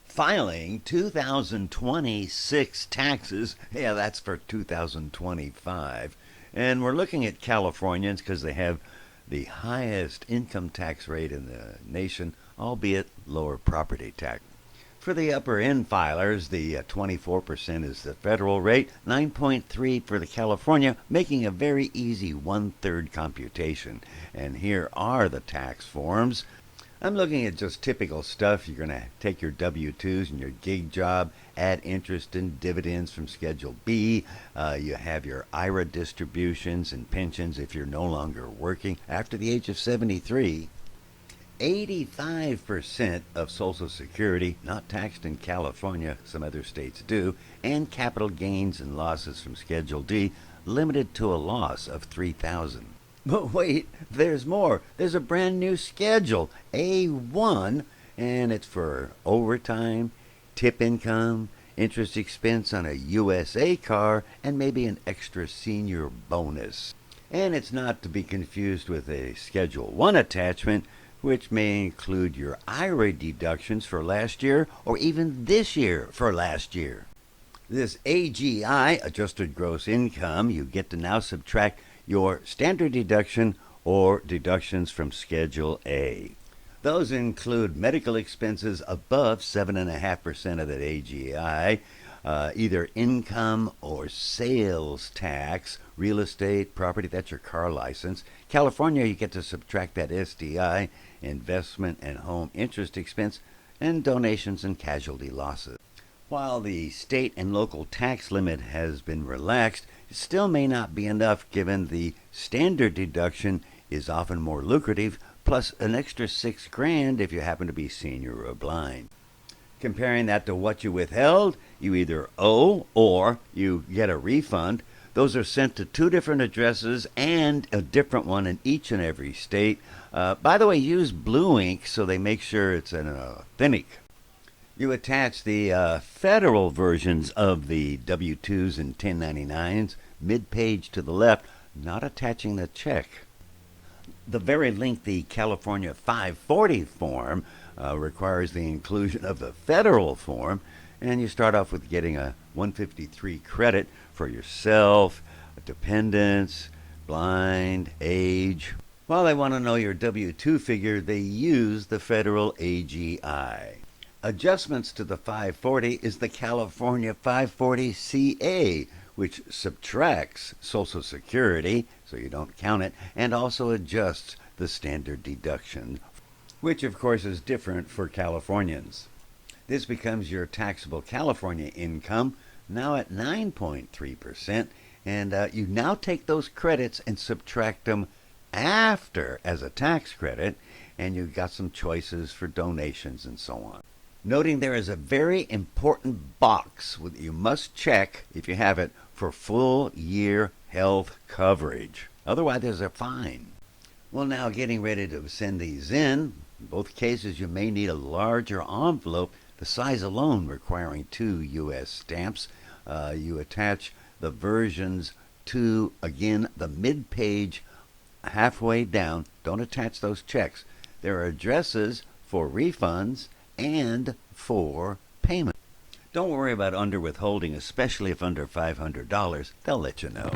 Filing 2026 taxes, yeah, that's for 2025. And we're looking at Californians because they have the highest income tax rate in the nation, albeit lower property tax. For the upper end filers, the 24% is the federal rate, 9.3 for the California, making a very easy 1/3 computation. And here are the tax forms. I'm looking at just typical stuff. You're going to take your W-2s and your gig job, add interest and dividends from Schedule B. You have your IRA distributions and pensions if you're no longer working after the age of 73. 85% of Social Security, not taxed in California, some other states do, and capital gains and losses from Schedule D, limited to a loss of $3,000. But wait, there's more. There's a brand new schedule, A1, and it's for overtime, tip income, interest expense on a USA car, and maybe an extra senior bonus. And it's not to be confused with a Schedule 1 attachment, which may include your IRA deductions for last year or even this year for last year. This AGI, adjusted gross income, you get to now subtract your standard deduction or deductions from Schedule A. Those include medical expenses above 7.5% of that AGI, either income or sales tax, real estate, property, that's your car license. California, you get to subtract that SDI, investment and home interest expense, and donations and casualty losses. While the state and local tax limit has been relaxed, it still may not be enough given the standard deduction is often more lucrative, plus an extra $6,000 if you happen to be senior or blind. Comparing that to what you withheld, you either owe or you get a refund. Those are sent to 2 different addresses and a different one in each and every state. By the way, use blue ink so they make sure it's an authentic. You attach the federal versions of the W-2s and 1099s, mid-page to the left, not attaching the check. The very lengthy California 540 form requires the inclusion of the federal form, and you start off with getting a 153 credit for yourself, dependents, blind, age. While they want to know your W-2 figure, they use the federal AGI. Adjustments to the 540 is the California 540CA, which subtracts Social Security, so you don't count it, and also adjusts the standard deduction, which of course is different for Californians. This becomes your taxable California income, now at 9.3%, and you now take those credits and subtract them after as a tax credit, and you've got some choices for donations and so on. Noting there is a very important box that you must check, if you have it, for full year health coverage. Otherwise, there's a fine. Well, now getting ready to send these in both cases you may need a larger envelope, the size alone requiring 2 U.S. stamps. You attach the versions to, again, the mid-page halfway down. Don't attach those checks. There are addresses for refunds and for payment. Don't worry about under withholding, especially if under $500. They'll let you know.